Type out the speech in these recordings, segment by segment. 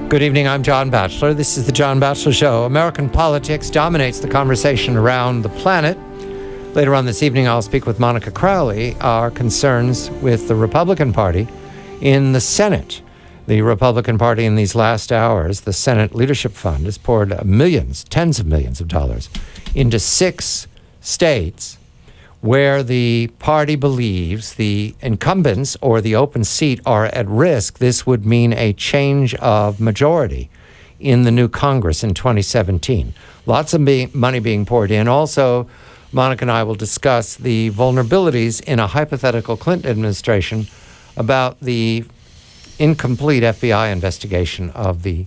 Good evening, I'm John Batchelor. This is the John Batchelor Show. American politics dominates the conversation around the planet. Later on this evening, I'll speak with Monica Crowley, our concerns with the Republican Party in the Senate. The Republican Party in these last hours, the Senate Leadership Fund, has poured millions, tens of millions of dollars into 6 states where the party believes the incumbents or the open seat are at risk. This would mean a change of majority in the new Congress in 2017. Lots of money being poured in. Also, Monica and I will discuss the vulnerabilities in a hypothetical Clinton administration about the incomplete FBI investigation of the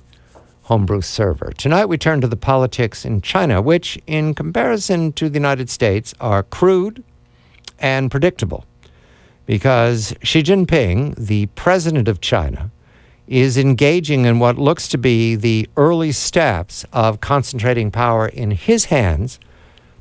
homebrew server. Tonight we turn to the politics in China, which in comparison to the United States are crude and predictable, because Xi Jinping, the president of China, is engaging in what looks to be the early steps of concentrating power in his hands,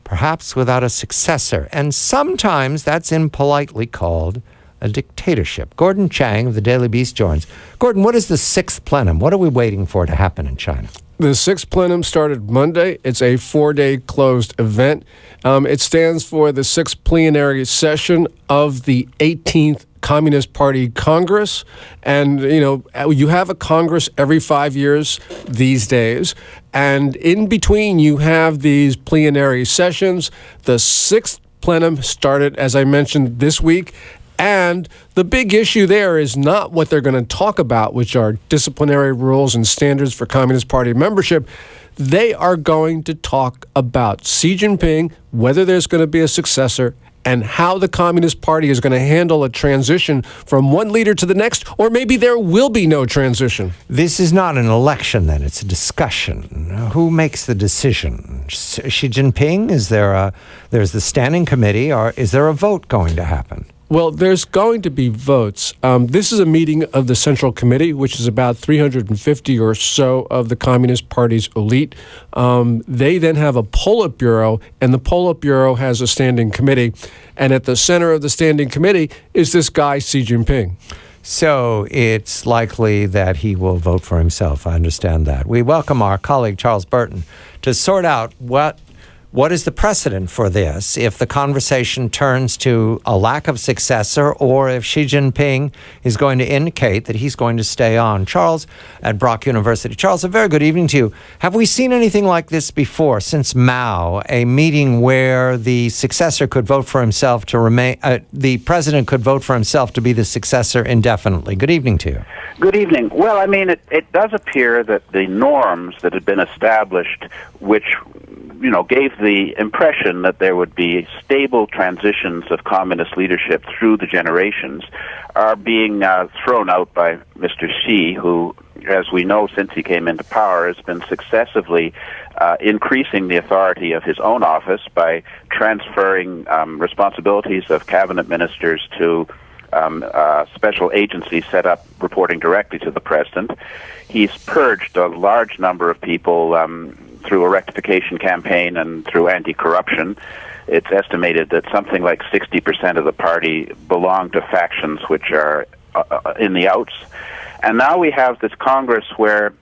perhaps without a successor. And sometimes that's impolitely called a dictatorship. Gordon Chang of the Daily Beast joins. Gordon, what is the 6th plenum? What are we waiting for to happen in China? The 6th plenum started Monday. It's a 4-day closed event. It stands for the 6th plenary session of the 18th Communist Party Congress. And, you have a Congress every 5 years these days. And in between, you have these plenary sessions. The 6th plenum started, as I mentioned, this week. And the big issue there is not what they're going to talk about, which are disciplinary rules and standards for Communist Party membership. They are going to talk about Xi Jinping, whether there's going to be a successor, and how the Communist Party is going to handle a transition from one leader to the next, or maybe there will be no transition. This is not an election, then. It's a discussion. Who makes the decision? Xi Jinping? There's the standing committee, or is there a vote going to happen? Well, there's going to be votes. This is a meeting of the Central Committee, which is about 350 or so of the Communist Party's elite. They then have a Politburo, and the Politburo has a standing committee. And at the center of the standing committee is this guy, Xi Jinping. So it's likely that he will vote for himself. I understand that. We welcome our colleague, Charles Burton, to sort out what is the precedent for this if the conversation turns to a lack of successor, or if Xi Jinping is going to indicate that he's going to stay on? Charles at Brock University. Charles, a very good evening to you. Have we seen anything like this before since Mao, a meeting where the successor could vote for himself to remain, the president could vote for himself to be the successor indefinitely? Good evening to you. Good evening. Well, I mean, it does appear that the norms that had been established, which gave the impression that there would be stable transitions of communist leadership through the generations, are being thrown out by Mr. Xi, who, as we know, since he came into power, has been successively increasing the authority of his own office by transferring responsibilities of cabinet ministers to special agencies set up reporting directly to the president. He's purged a large number of people through a rectification campaign and through anti-corruption. It's estimated that something like 60% of the party belong to factions which are in the outs. And now we have this Congress where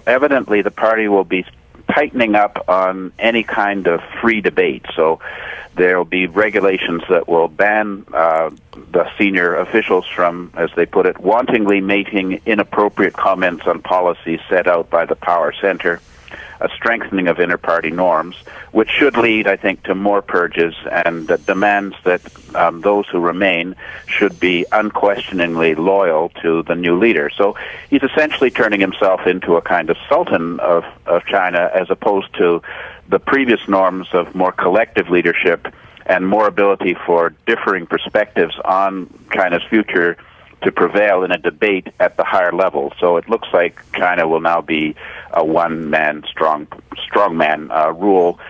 evidently the party will be tightening up on any kind of free debate. So there will be regulations that will ban the senior officials from, as they put it, wantonly making inappropriate comments on policies set out by the power center, a strengthening of inter-party norms, which should lead, I think, to more purges, and that demands that those who remain should be unquestioningly loyal to the new leader. So he's essentially turning himself into a kind of sultan of China, as opposed to the previous norms of more collective leadership and more ability for differing perspectives on China's future to prevail in a debate at the higher level. So it looks like China will now be a one-man strongman rule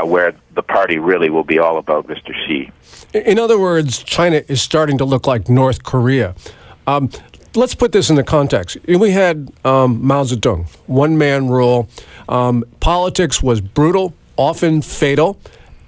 where the party really will be all about Mr. Xi. In other words, China is starting to look like North Korea. Let's put this into context. We had Mao Zedong, one-man rule. Politics was brutal, often fatal.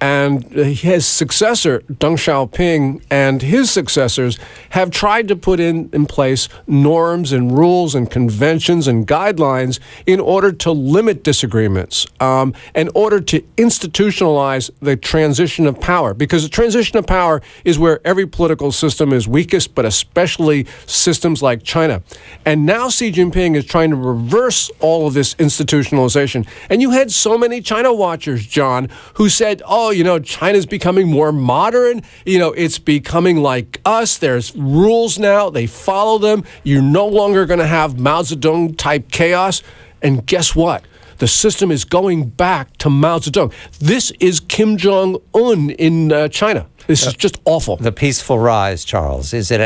And his successor, Deng Xiaoping, and his successors have tried to put in place norms and rules and conventions and guidelines in order to limit disagreements, in order to institutionalize the transition of power. Because the transition of power is where every political system is weakest, but especially systems like China. And now Xi Jinping is trying to reverse all of this institutionalization. And you had so many China watchers, John, who said, oh, China's becoming more modern. It's becoming like us. There's rules now. They follow them. You're no longer going to have Mao Zedong type chaos. And guess what? The system is going back to Mao Zedong. This is Kim Jong-un in China. This is just awful. The peaceful rise, Charles, is it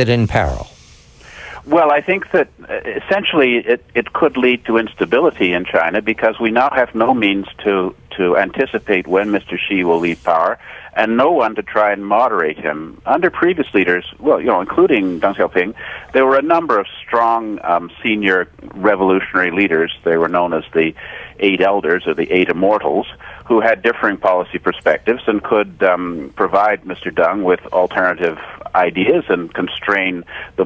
in peril? Well, I think that essentially it could lead to instability in China because we now have no means to anticipate when Mr. Xi will leave power and no one to try and moderate him. Under previous leaders, including Deng Xiaoping, there were a number of strong senior revolutionary leaders. They were known as the Eight Elders or the Eight Immortals, who had differing policy perspectives and could provide Mr. Deng with alternative ideas and constrain the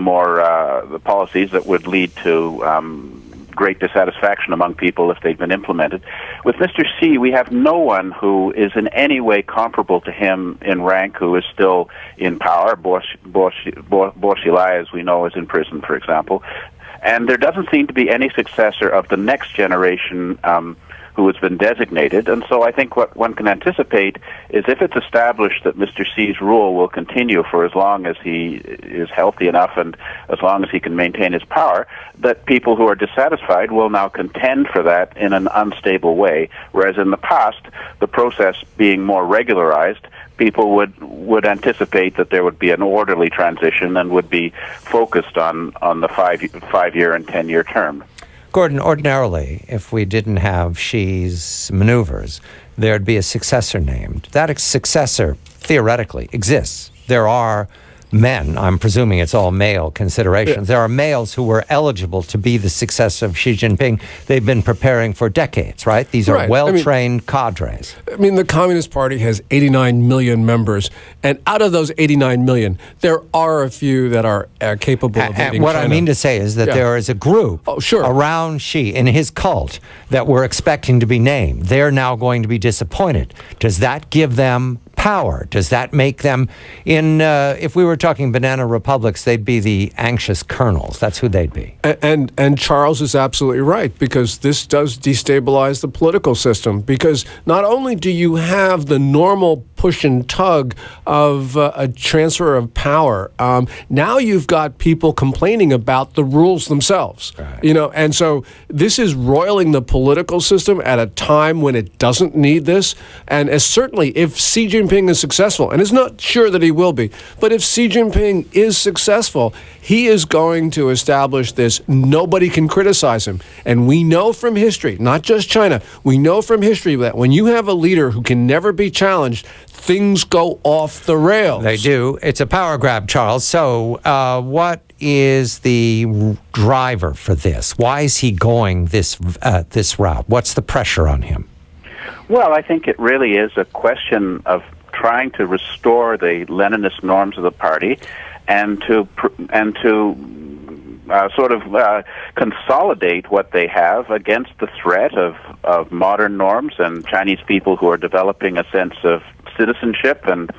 policies that would lead to great dissatisfaction among people if they'd been implemented. With Mr. Xi, we have no one who is in any way comparable to him in rank who is still in power. Bo Xilai, as we know, is in prison, for example. And there doesn't seem to be any successor of the next generation who has been designated. And so I think what one can anticipate is if it's established that Mr. Xi's rule will continue for as long as he is healthy enough and as long as he can maintain his power, that people who are dissatisfied will now contend for that in an unstable way. Whereas in the past, the process being more regularized, people would anticipate that there would be an orderly transition and would be focused on the 5-year and 10-year term. Gordon, ordinarily, if we didn't have Xi's maneuvers, there'd be a successor named. That successor, theoretically, exists. There are men, I'm presuming it's all male considerations, there are males who were eligible to be the successor of Xi Jinping. They've been preparing for decades, right? These are well-trained cadres. The Communist Party has 89 million members, and out of those 89 million, there are a few that are capable of leading And what China. I mean to say is that there is a group around Xi in his cult that we're expecting to be named. They're now going to be disappointed. Does that give them power? Does that make them, if we were talking banana republics, they'd be the anxious colonels. That's who they'd be. And Charles is absolutely right, because this does destabilize the political system, because not only do you have the normal push and tug of a transfer of power, now you've got people complaining about the rules themselves. Right. And so this is roiling the political system at a time when it doesn't need this. And as certainly if Xi Jinping is successful, and it's not sure that he will be, but if Xi Jinping is successful, he is going to establish this. Nobody can criticize him. And we know from history, not just China, we know from history that when you have a leader who can never be challenged, things go off the rails. They do. It's a power grab, Charles. So what is the driver for this? Why is he going this route? What's the pressure on him? Well, I think it really is a question of trying to restore the Leninist norms of the party and to consolidate what they have against the threat of modern norms and Chinese people who are developing a sense of citizenship and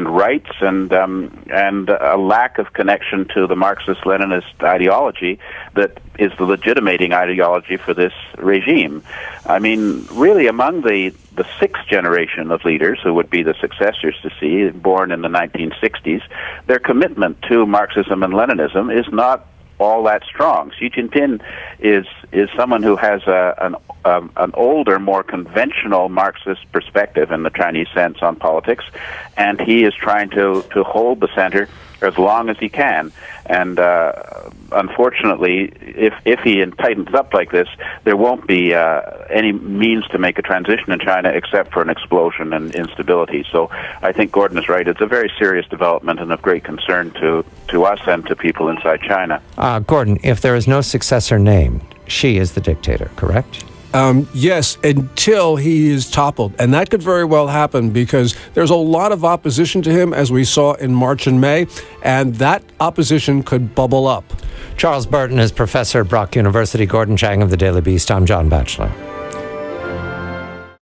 rights and a lack of connection to the Marxist-Leninist ideology that is the legitimating ideology for this regime. Really among the sixth generation of leaders who would be the successors to Xi, born in the 1960s, their commitment to Marxism and Leninism is not all that strong. Xi Jinping is someone who has an older, more conventional Marxist perspective in the Chinese sense on politics, and he is trying to hold the center as long as he can. And unfortunately, if he tightens up like this, there won't be any means to make a transition in China except for an explosion and instability. So I think Gordon is right. It's a very serious development and of great concern to us and to people inside China. Gordon, if there is no successor named, Xi is the dictator, correct? Yes, until he is toppled. And that could very well happen because there's a lot of opposition to him, as we saw in March and May, and that opposition could bubble up. Charles Burton is professor at Brock University. Gordon Chang of the Daily Beast. I'm John Batchelor.